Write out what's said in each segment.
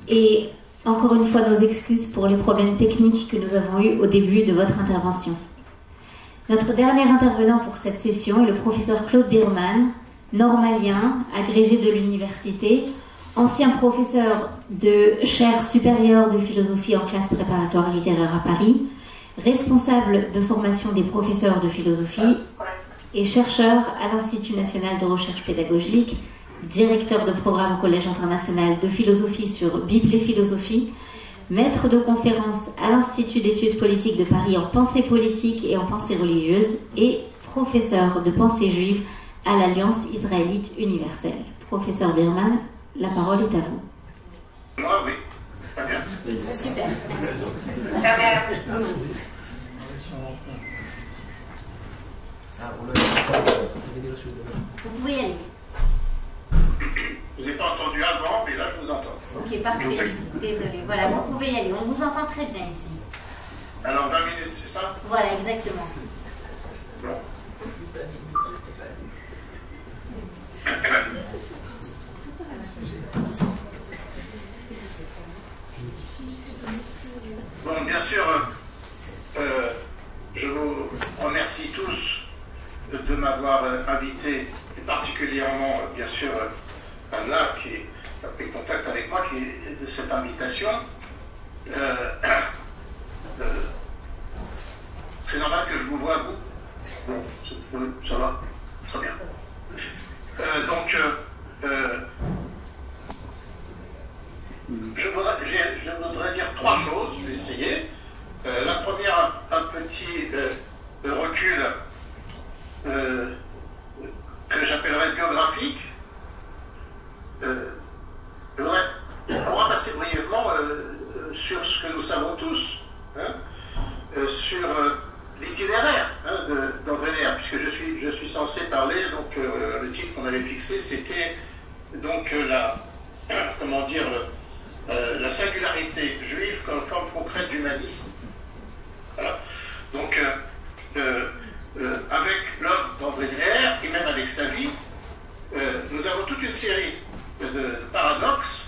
Et encore une fois, nos excuses pour les problèmes techniques que nous avons eus au début de votre intervention. Notre dernier intervenant pour cette session est le professeur Claude Birman, normalien, agrégé de l'université, ancien professeur de chaire supérieure de philosophie en classe préparatoire littéraire à Paris, responsable de formation des professeurs de philosophie et chercheur à l'Institut national de recherche pédagogique, directeur de programme au Collège international de philosophie sur Bible et philosophie, maître de conférence à l'Institut d'études politiques de Paris en pensée politique et en pensée religieuse et professeur de pensée juive à l'Alliance israélite universelle. Professeur Birman, la parole est à vous. Moi, oui. Très bien. Super. Vous pouvez y aller. Je vous ai pas entendu avant, mais là je vous entends. Ok, parfait. Désolé. Voilà, vous pouvez y aller. On vous entend très bien ici. Alors 20 minutes, c'est ça? Voilà, exactement. Bon. Bon, bien sûr, je vous remercie tous de m'avoir invité, et particulièrement, bien sûr, Anna, qui a pris contact avec moi, qui est de cette invitation. C'est normal que je vous vois, vous? Bon, ça va, très bien. Je voudrais dire trois choses, je vais essayer. La première, un petit recul que j'appellerais biographique. On va passer brièvement sur ce que nous savons tous, hein, sur l'itinéraire d'André Neher, puisque je suis censé parler, donc le titre qu'on avait fixé, c'était donc la singularité juive comme forme concrète d'humanisme. Voilà. Donc, avec l'œuvre d'André Neher, et même avec sa vie, nous avons toute une série de paradoxes.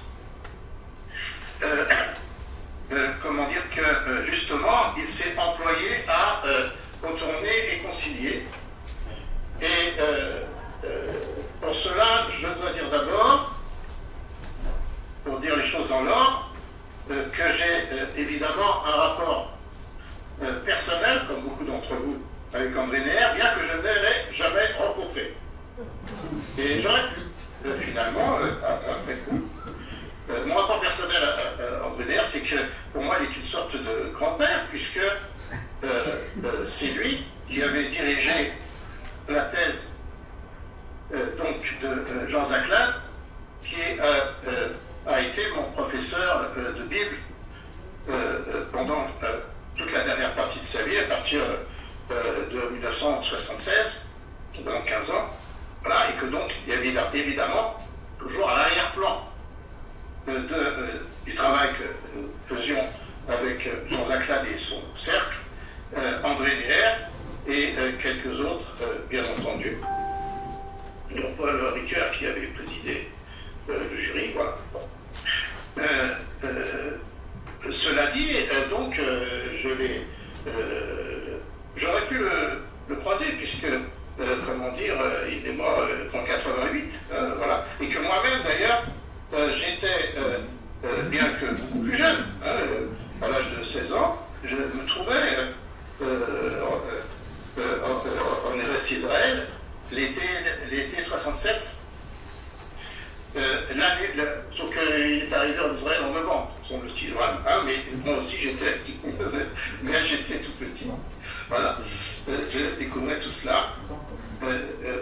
Comment dire que, justement, il s'est employé à contourner et concilier. Et pour cela, je dois dire d'abord, pour dire les choses dans l'ordre, que j'ai évidemment un rapport personnel, comme beaucoup d'entre vous, avec André Neher, bien que je ne l'ai jamais rencontré. Et j'aurais pu, finalement, après coup, mon rapport personnel à André Neher, c'est que pour moi, il est une sorte de grand-père, puisque c'est lui qui avait dirigé la thèse donc de Jean Zaclade, qui a été mon professeur de Bible pendant toute la dernière partie de sa vie, à partir de 1976, pendant 15 ans. Voilà, et que donc, il y avait évidemment toujours à l'arrière-plan du travail que nous faisions avec Jean Zaclade et son cercle, André Neher et quelques autres, bien entendu, dont Paul Ricoeur qui avait présidé le jury. Voilà. Cela dit, donc, j'aurais pu le croiser, puisque, comment dire, il est mort en 88, voilà, et que moi-même, d'ailleurs, j'étais, bien que beaucoup plus jeune, à l'âge de 16 ans, je me trouvais en Eretz Israël l'été 67. Sauf qu'il est arrivé en Israël en novembre, semble-t-il, voilà, mais moi aussi j'étais tout petit. Voilà, je découvrais tout cela.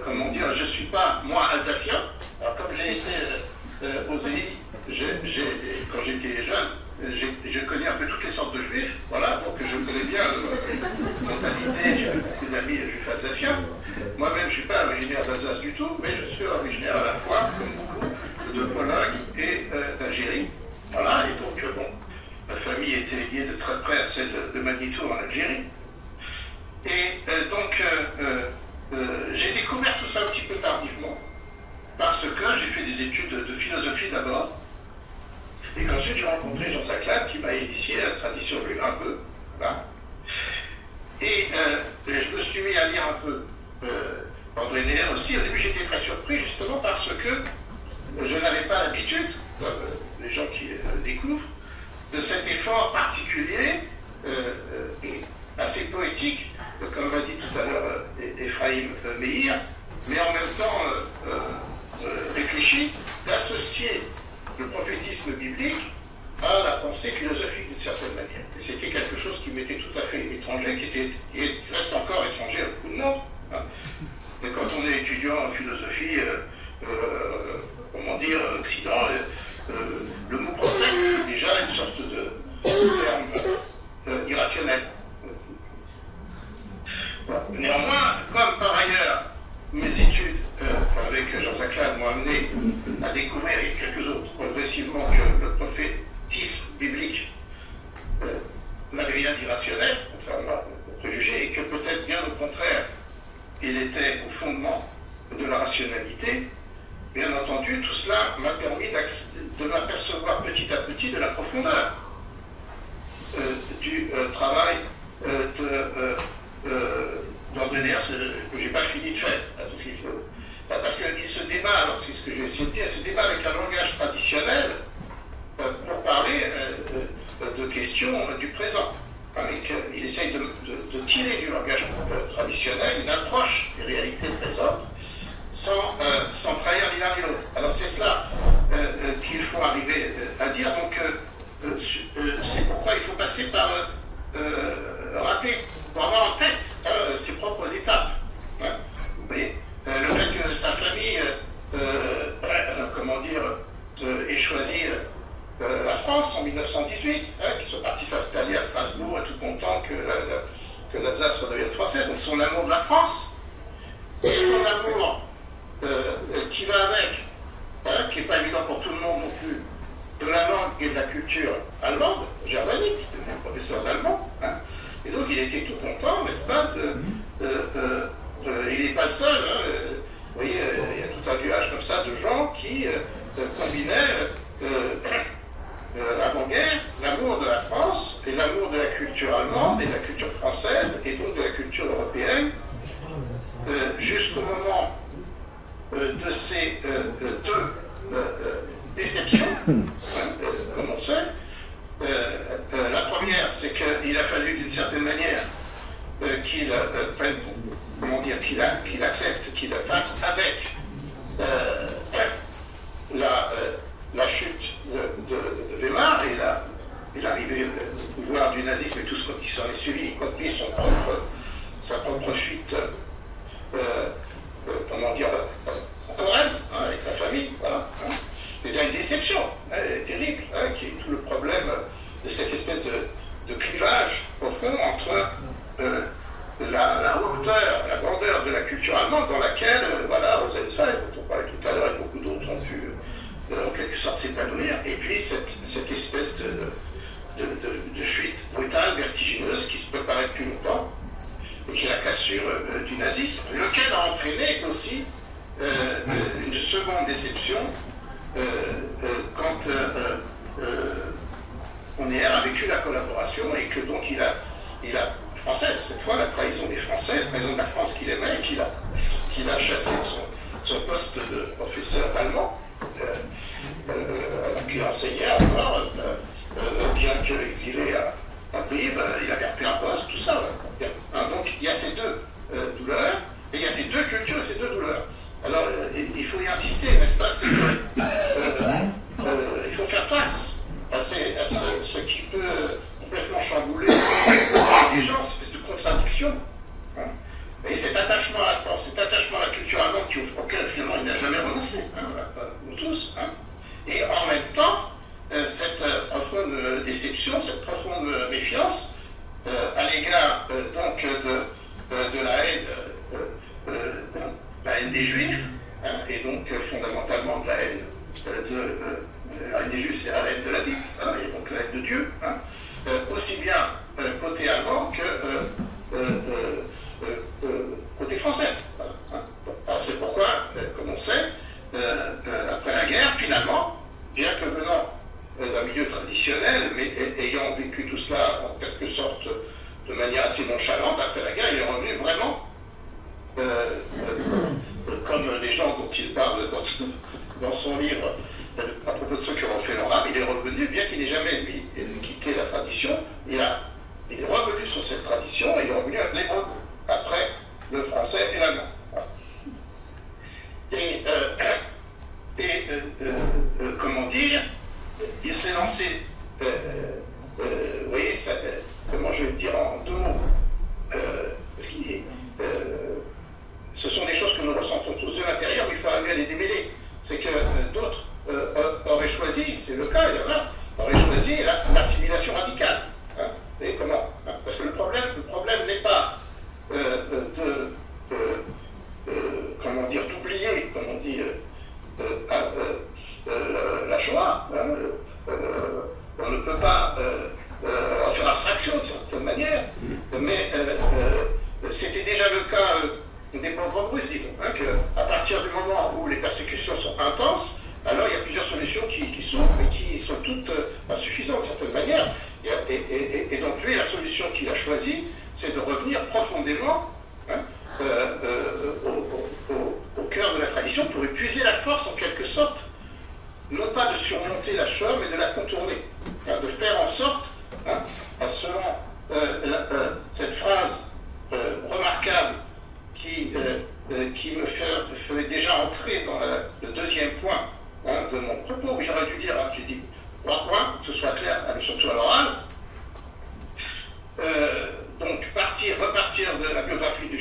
Comment dire, je ne suis pas, moi, alsacien. Alors, comme j'ai été aux EI, quand j'étais jeune, j'ai connu un peu toutes les sortes de juifs, voilà, donc je connais bien la mentalité, j'ai beaucoup d'amis juifs alsaciens. Moi-même, je ne suis pas originaire d'Alsace du tout, mais je suis originaire à la fois, comme beaucoup, de Pologne et d'Algérie. Voilà, et donc, bon, ma famille était liée de très près à celle de Manitou en Algérie. Et donc, j'ai découvert tout ça un petit peu tardivement, parce que j'ai fait des études de philosophie d'abord, Et qu'ensuite j'ai rencontré Jean Saclade qui m'a initié à la tradition juive un peu. Voilà. Et je me suis mis à lire un peu André Néer aussi. Au début j'étais très surpris justement parce que je n'avais pas l'habitude, comme les gens qui découvrent, de cet effort particulier, assez poétique, comme m'a dit tout à l'heure Ephraim Meir, mais en même temps réfléchi, d'associer le prophétisme biblique à la pensée philosophique d'une certaine manière. Et c'était quelque chose qui m'était tout à fait étranger, qui reste encore étranger à beaucoup de monde. Hein. Et quand on est étudiant en philosophie, comment dire, Occident, le mot prophète est déjà une sorte de terme irrationnel. Voilà. Néanmoins, comme par ailleurs, mes études avec Jean Saclade m'ont amené à découvrir, et quelques autres, progressivement, que le prophétisme biblique n'avait rien d'irrationnel, contrairement aux préjugés, et que peut-être bien au contraire, il était au fondement de la rationalité. Bien entendu, tout cela m'a permis de m'apercevoir petit à petit de la profondeur du travail d'André Néer, que je n'ai pas fini de faire. Parce qu'il se débat, alors c'est ce que j'ai essayé de dire, il se débat avec un langage traditionnel pour parler de questions du présent. Il essaye de tirer du langage traditionnel une approche des réalités présentes sans trahir ni l'un ni l'autre. Alors c'est cela qu'il faut arriver à dire. Donc c'est pourquoi il faut passer par rappeler, pour avoir en tête ses propres étapes. Hein. Vous voyez, le fait que sa famille, comment dire, ait choisi la France en 1918, qu'ils soient partis s'installer à Strasbourg, et tout content que l'Alsace redevienne française. Donc son amour de la France, et son amour qui va avec, qui n'est pas évident pour tout le monde non plus, de la langue et de la culture allemande, germanique, il était professeur d'allemand, hein. Et donc il était tout content, n'est-ce pas, il n'est pas le seul, hein. Vous voyez, il y a tout un nuage comme ça de gens qui combinaient avant-guerre l'amour de la France et l'amour de la culture allemande et de la culture française et donc de la culture européenne, jusqu'au moment de ces deux déceptions, comme on sait. La première, c'est qu'il a fallu d'une certaine manière qu'il prenne, comment dire, qu'il accepte, qu'il fasse avec la chute de Weimar et l'arrivée au pouvoir du nazisme et tout ce qui s'en est suivi, y compris sa propre fuite, comment dire, en Corrèze, hein, avec sa famille, voilà. Hein. Déjà une déception terrible, hein, qui est tout le problème de cette espèce de clivage profond entre la hauteur, la grandeur de la culture allemande dans laquelle, voilà, Rosenzweig, dont on parlait tout à l'heure et beaucoup d'autres ont pu en quelque sorte s'épanouir, et puis cette espèce de fuite brutale, vertigineuse, qui se préparait depuis longtemps, et qui est la cassure du nazisme, lequel a entraîné aussi une seconde déception quand Néer a vécu la collaboration et que donc il a française, cette fois la trahison des Français, la trahison de la France qu'il aimait, qu'il a chassé de son poste de professeur allemand, qui enseignait encore, bien qu'exilé à Brive, il avait repris un poste, tout ça. Donc il y a ces deux douleurs, et il y a ces deux cultures et ces deux douleurs. Alors il faut y insister, n'est-ce pas, c'est que il faut faire face à ce qui peut complètement chambouler les gens, cette espèce de contradiction. Hein. Et cet attachement à la France, cet attachement à la culture allemande auquel finalement il n'a jamais renoncé, hein, voilà, nous tous. Hein. Et en même temps, cette profonde déception, cette profonde méfiance à l'égard donc de la haine des Juifs, hein, et donc fondamentalement de la haine des Juifs, c'est la haine de la Bible, hein, et donc la haine de Dieu, hein, aussi bien côté allemand que côté français. Voilà, hein. Alors c'est pourquoi, comme on sait, après la guerre, finalement, bien que venant d'un traditionnel, mais ayant vécu tout cela en quelque sorte de manière assez nonchalante après la guerre, il est revenu vraiment comme les gens dont il parle dans son livre à propos de ceux qui ont fait leur âme. Il est revenu, bien qu'il n'ait jamais lui quitté la tradition, il est revenu sur cette tradition et il est revenu à l'hébreu après le français et l'allemand. Comment dire, il s'est lancé, vous voyez, ça, comment je vais le dire en deux mots, parce qu'il est, ce sont des choses que nous ressentons tous de l'intérieur, mais il faut arriver à les démêler. C'est que d'autres auraient choisi, c'est le cas, il y en a, auraient choisi l'assimilation radicale. Hein, vous voyez comment, hein, parce que le problème n'est pas comment dire, d'oublier, comme on dit, la Shoah. Hein, on ne peut pas en faire abstraction de certaine manière, mais c'était déjà le cas des pauvres Russes, disons, hein, qu'à partir du moment où les persécutions sont intenses, alors il y a plusieurs solutions qui s'ouvrent, mais qui sont toutes insuffisantes de certaine manière. Et donc lui, la solution qu'il a choisie, c'est de revenir profondément, hein, au cœur de la tradition pour épuiser la force en quelque sorte, non pas de surmonter la Shoah, mais de la contourner, hein, de faire en sorte, hein, selon cette phrase remarquable qui me fait déjà entrer dans le deuxième point, hein, de mon propos, où j'aurais dû dire, hein, j'ai dit 3 points, que ce soit clair, surtout à l'oral. Donc repartir de la biographie du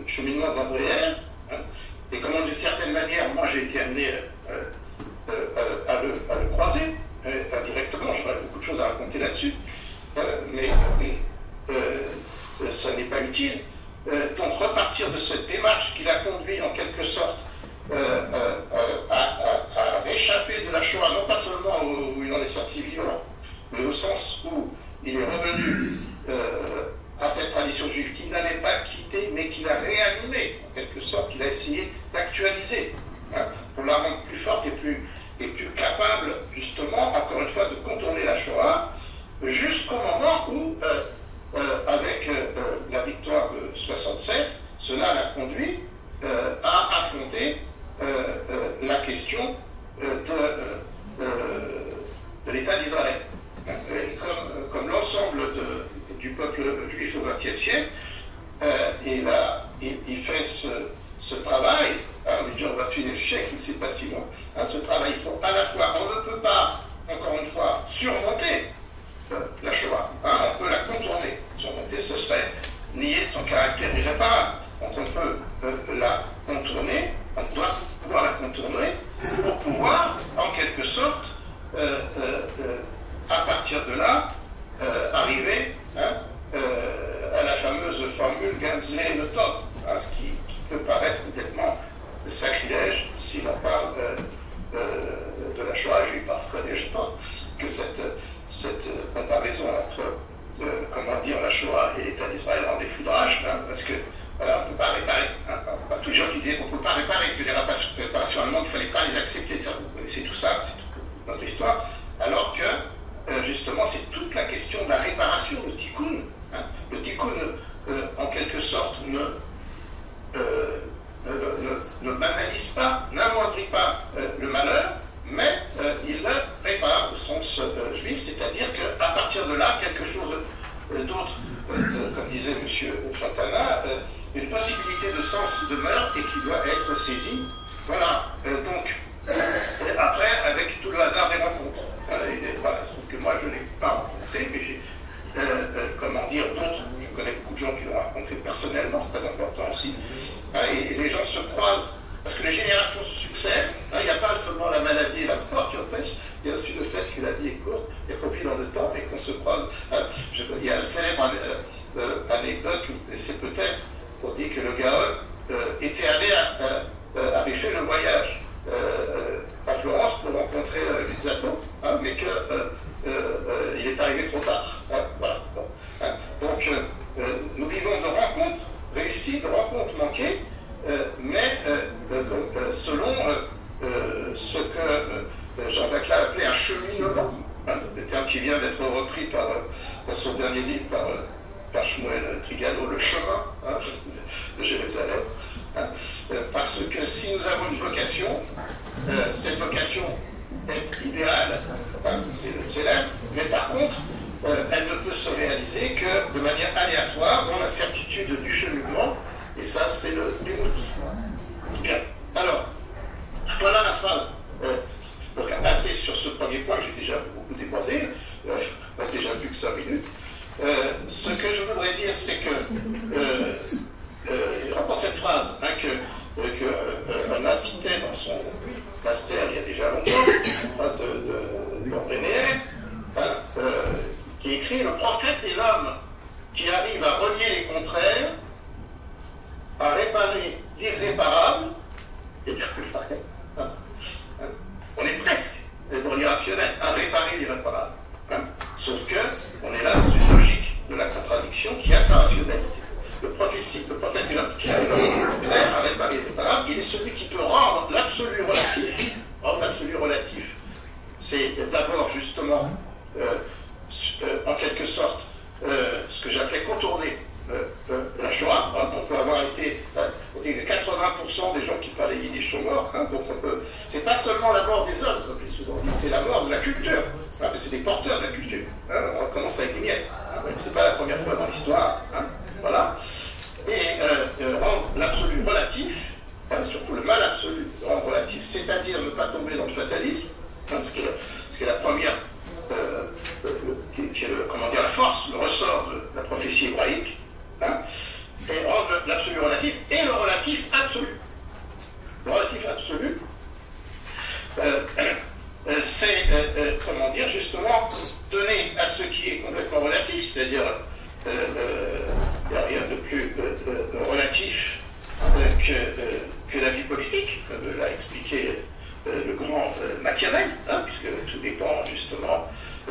cheminement d'Andréher, hein, et comment d'une certaine manière, moi j'ai été amené à le croiser, indirectement, j'aurais beaucoup de choses à raconter là-dessus, mais ça n'est pas utile. Donc repartir de cette démarche qui l'a conduit en quelque sorte à échapper de la Shoah, non pas seulement où il en est sorti vivant, mais au sens où il est revenu à cette tradition juive qu'il n'avait pas quittée, mais qu'il a réanimée, en quelque sorte, qu'il a essayé d'actualiser, hein, pour la rendre plus forte et plus capable, justement, encore une fois, de contourner la Shoah, jusqu'au moment où, avec la victoire de 67, cela l'a conduit à affronter la question de l'État d'Israël. Comme l'ensemble du peuple juif au XXe siècle, il fait ce travail, on est déjà au XXIe siècle, c'est pas si loin, hein, ce travail, il faut à la fois, on ne peut pas, encore une fois, surmonter la Shoah, hein, on peut la contourner. Surmonter, ce serait nier son caractère irréparable. Donc on peut la contourner, on doit pouvoir la contourner pour pouvoir, en quelque sorte, à partir de là, arriver, hein, à la fameuse formule Gamzé le Tov, hein, ce qui peut paraître complètement sacrilège si l'on parle de la Shoah. Je lui parlerai déjà pas que cette comparaison entre comment dire, la Shoah et l'État d'Israël en défoudrage, hein, parce que voilà, on ne peut pas réparer, hein, tous les gens qui disaient qu'on ne peut pas réparer, que les réparations allemandes, il ne fallait pas les accepter, ça, vous connaissez tout ça, c'est toute notre histoire, alors que justement c'est toute la question de la réparation, le tikkun, hein, le tikkun en quelque sorte ne banalise pas, n'amoindrit pas le malheur, mais il le répare au sens juif, c'est-à-dire qu'à partir de là, quelque chose d'autre, comme disait M. Fontana, une possibilité de sens demeure et qui doit être saisie. Voilà, donc, après, avec tout le hasard des rencontres. Voilà, sauf que moi, je ne l'ai pas rencontré, mais j'ai, comment dire, d'autres, je connais beaucoup de gens qui l'ont rencontré personnellement, c'est très important aussi, et les gens se croisent. Parce que les générations se succèdent, hein, il n'y a pas seulement la maladie et la mort qui empêchent, il y a aussi le fait que la vie est courte, et repris dans le temps, et qu'on se croise. Il y a une célèbre anecdote, et c'est peut-être pour dire que le Gaon était allé avait fait le voyage à Florence pour rencontrer Luzzatto, hein, mais qu'il est arrivé trop tard. Hein, voilà. Bon, hein. Donc, nous vivons de rencontres réussies, de rencontres manquées, mais selon ce que Jean Zachla appelait un cheminement, hein, le terme qui vient d'être repris dans son dernier livre par Shmuel Trigano, le chemin hein, de Jérusalem. Hein, parce que si nous avons une vocation, cette vocation est idéale, hein, c'est là, mais par contre, elle ne peut se réaliser que de manière aléatoire, dans la certitude du cheminement, et ça c'est le démout. Bien, alors, voilà la phrase. Donc assez sur ce premier point que j'ai déjà beaucoup débordé, on a déjà plus que 5 minutes. Ce que je voudrais dire, c'est que, rapport à cette phrase, hein, qu'on a citée dans son master il y a déjà longtemps, une phrase de René, qui écrit « Le prophète est l'homme qui arrive à relier les contraires, à réparer l'irréparable, et on est presque dans l'irrationnel, à réparer l'irréparable. Hein. Sauf que on est là dans une logique de la contradiction qui a sa rationalité. Le prophète est l'homme qui arrive à réparer l'irréparable, il est celui qui peut rendre l'absolu relatif. Rendre l'absolu relatif, c'est d'abord justement, en quelque sorte, ce que j'appelais contourner la Shoah. Hein, on peut avoir été, on dit que 80% des gens qui parlaient yiddish sont morts. Hein, donc c'est pas seulement la mort des hommes, comme je l'ai souvent dit, c'est la mort de la culture. Hein, c'est des porteurs de la culture. Hein, on commence avec les miettes. Hein, c'est pas la première fois dans l'histoire. Hein, voilà. Et rendre l'absolu relatif, hein, surtout le mal absolu, rendre relatif, c'est-à-dire ne pas tomber dans le fatalisme, hein, ce qui est la première, qui est comment dire, la force, le ressort de la prophétie hébraïque. Hein, et rendre l'absolu relatif et le relatif absolu. Le relatif absolu, c'est, comment dire, justement, donner à ce qui est complètement relatif, c'est-à-dire, il n'y a rien de plus relatif que la vie politique, comme l'a expliqué le grand Machiavel, hein, puisque tout dépend justement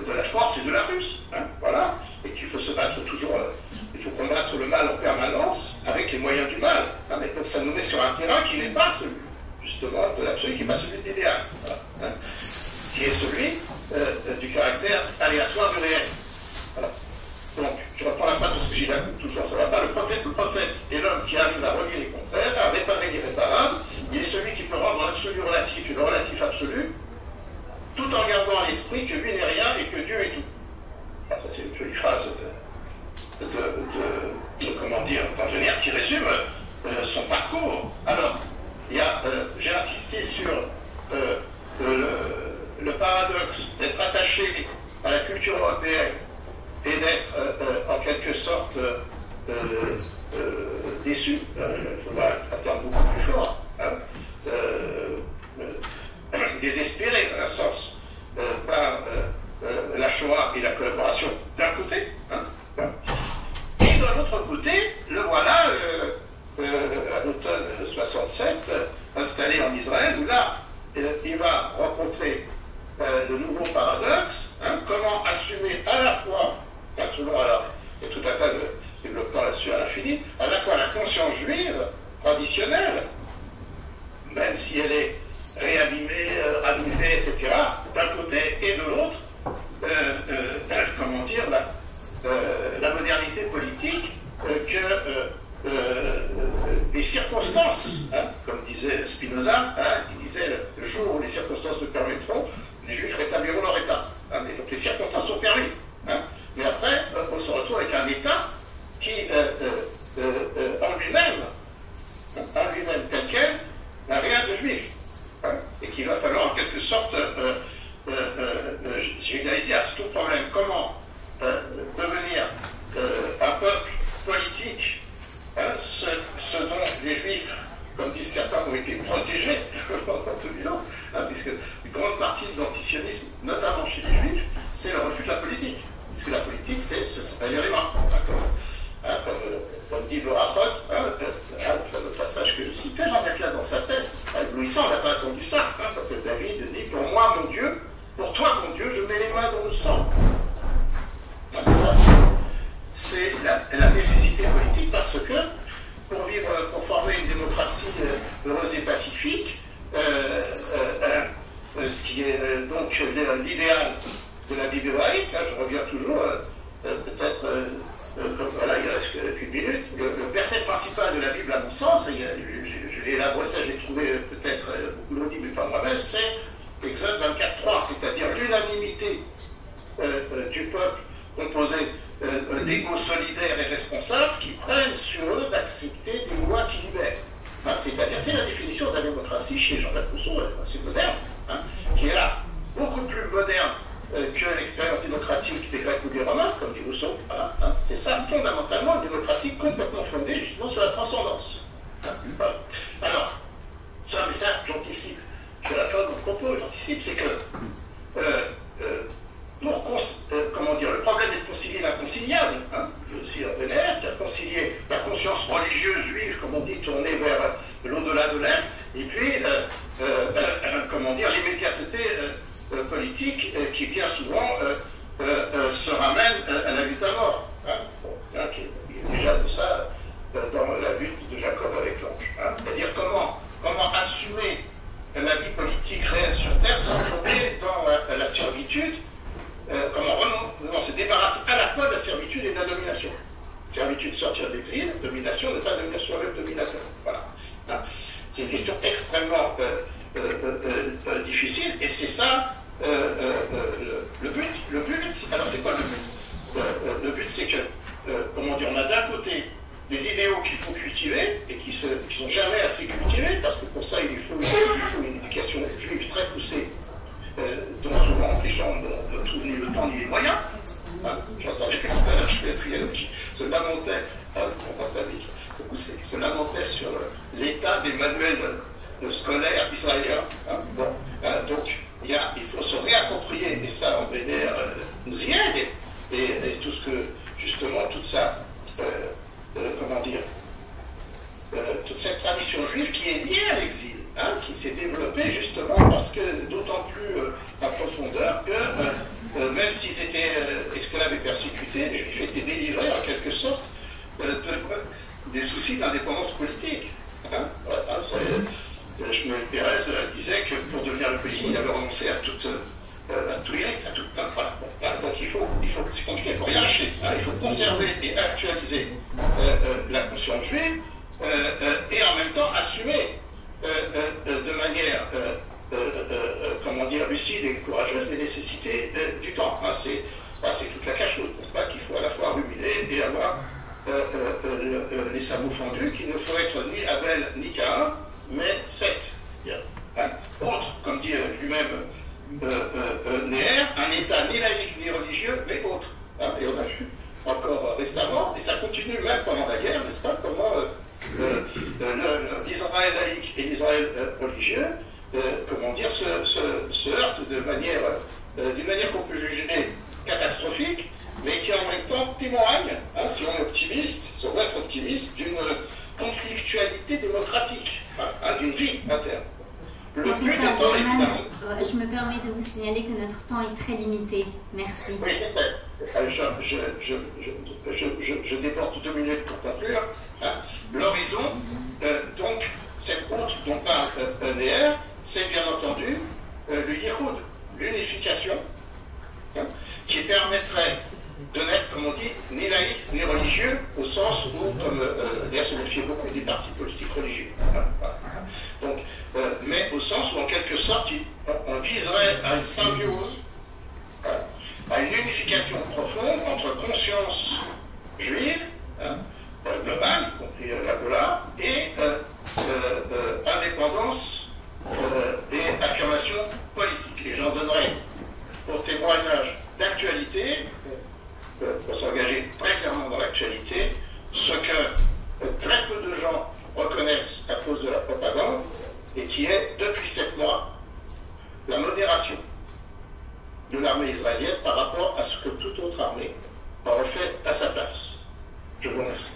de la force et de la ruse. Hein, voilà, et qu'il faut se battre toujours. Il faut combattre le mal en permanence avec les moyens du mal. Hein, mais donc ça nous met sur un terrain qui n'est pas celui, justement, de l'absolu, qui n'est pas celui de l'idéal. Voilà, hein, qui est celui du caractère aléatoire du réel. Voilà. Donc, je reprends la phrase parce que j'ai la coupe tout le temps, ça ne va pas. Le prophète est l'homme qui arrive à relier les contraires, à réparer l'irréparable. Il est celui qui peut rendre l'absolu relatif et le relatif absolu, tout en gardant à l'esprit que lui n'est rien et que Dieu est tout. Alors, ça, c'est une jolie phrase comment dire, d'Antonierre qui résume son parcours. Alors, j'ai insisté sur le paradoxe d'être attaché à la culture européenne et d'être en quelque sorte déçu, il faudra un terme beaucoup plus fort, hein, désespéré dans un sens par la Shoah et la collaboration d'un côté, hein, et de l'autre côté, le voilà à l'automne 67 installé en Israël, où là il va rencontrer le nouveau paradoxe, hein, comment assumer à la fois, selon alors, il y a tout un tas de développements là-dessus à l'infini, à la fois la conscience juive traditionnelle, même si elle est réanimée, ranimée, etc., d'un côté, et de l'autre, comment dire, la modernité politique que les circonstances, hein, comme disait Spinoza, hein, qui disait le jour où les circonstances le permettront, les Juifs rétabliront leur État. Hein, et donc les circonstances sont permis. Hein, mais après, on se retrouve avec un État qui, en lui-même tel quel, n'a rien de juif. Hein, et qu'il va falloir en quelque sorte vulgariser à tout problème. Comment devenir un peuple politique, hein, ce dont les juifs, comme disent certains, ont été protégés pendant tout le temps, hein, puisque une grande partie de l'antisionisme, notamment chez les juifs, c'est le refus de la politique. Puisque la politique, c'est c'est-à-dire les mains. Hein, comme dit Laura Potte, le passage que je citais, Jean-Jacques Latte dans sa thèse, éblouissant, on n'a pas attendu ça. Hein, quand David dit, pour moi, mon Dieu, pour toi, mon Dieu, je mets les mains dans le sang. Donc ça, c'est la nécessité politique, parce que pour former une démocratie heureuse et pacifique, ce qui est donc l'idéal de la Bible hébraïque, hein, je reviens toujours, peut-être, voilà, il reste qu'une minute, le verset principal de la Bible, à mon sens, je l'ai élaboré, ça je l'ai trouvé peut-être, beaucoup l'ont dit, mais pas moi-même, c'est Exode 24:3, c'est-à-dire l'unanimité du peuple composé d'égaux solidaires et responsables qui prennent sur eux d'accepter des lois qui libèrent. Hein, c'est-à-dire, c'est la définition de la démocratie chez Jean-Jacques Rousseau, c'est moderne, hein, qui est là, beaucoup plus moderne que l'expérience démocratique des Grecs ou des Romains, comme dit Rousseau. Voilà, hein, c'est ça, fondamentalement, une démocratie complètement fondée justement sur la transcendance. Hein, voilà. Alors, ça, mais ça, j'anticipe. Je la fin de mon propos, j'anticipe, c'est que comment dire, le problème est de concilier l'inconciliable, hein, je suis vénère, c'est-à-dire concilier la conscience religieuse juive, comme on dit, tournée vers l'au-delà de l'être, et puis, comment dire, l'immédiateté politique qui bien souvent se ramène à la lutte à mort. Hein, bon, hein, qui est déjà de ça dans la lutte de Jacob avec l'ange. Hein, c'est-à-dire comment assumer la vie politique réelle sur Terre sans tomber dans la servitude, comment se débarrasser à la fois de la servitude et de la domination. Servitude, sortir de l'exil, domination, ne pas devenir soi-même dominateur. Voilà. Hein, c'est une question extrêmement difficile, et c'est ça le but. Alors c'est quoi le but? Le but, c'est que, comment dire, on a d'un côté des idéaux qu'il faut cultiver et qui sont jamais assez cultivés, parce que pour ça il faut une éducation juive très poussée, dont souvent les gens ne trouvent ni le temps ni les moyens. Hein, j'entendais tout à l'heure Triano qui se lamentait, se lamentait sur l'état des manuels scolaires israéliens. Hein, bon, donc il faut se réapproprier, et ça en vénère nous y aide, et tout ce que, justement, toute ça, comment dire, toute cette tradition juive qui est liée à l'exil, hein, qui s'est développée justement parce que, d'autant plus en profondeur que, même s'ils étaient esclaves et persécutés, les Juifs étaient délivrés en quelque sorte des soucis d'indépendance politique. Hein, voilà, Shmuel Pérez disait que pour devenir le pays, il avait renoncé à tout hérite, à tout. Voilà. Bon, donc c'est compliqué, il ne faut rien lâcher. Hein, il faut conserver et actualiser la conscience juive et en même temps assumer de manière, comment dire, lucide et courageuse les nécessités du temps. Hein, c'est toute la cache-chose, n'est-ce pas, qu'il faut à la fois ruminer et avoir les sabots fendus, qu'il ne faut être ni Abel ni Caïn, mais 7. Hein, autre, comme dit lui-même Néer, un État ni laïque ni religieux, mais autre. Hein, et on a vu encore récemment, et ça continue même pendant la guerre, n'est-ce pas, comment l'Israël laïque et l'Israël religieux, comment dire, se heurtent d'une manière qu'on peut juger catastrophique, mais qui en même temps témoigne, hein, si on est optimiste, si on veut être optimiste, d'une conflictualité démocratique, hein, d'une vie interne. Le but étant évidemment... Je me permets de vous signaler que notre temps est très limité. Merci. Oui, je déborde 2 minutes pour conclure. Hein. L'horizon, donc, cette route dont parle Néer, c'est bien entendu le Yichud, l'unification, hein, qui permettrait de n'être, comme on dit, ni laïque ni religieux, au sens où, comme Néer se méfiait beaucoup des partis politiques religieux. Hein, voilà. Donc, mais au sens où, en quelque sorte, on viserait à une symbiose, à une unification profonde entre conscience juive, hein, globale, y compris la Gola, et indépendance et affirmation politique. Et j'en donnerai pour témoignage d'actualité, pour s'engager très clairement dans l'actualité, ce que très peu de gens reconnaissent à cause de la propagande, et qui est, depuis 7 mois, la modération de l'armée israélienne par rapport à ce que toute autre armée aurait fait à sa place. Je vous remercie.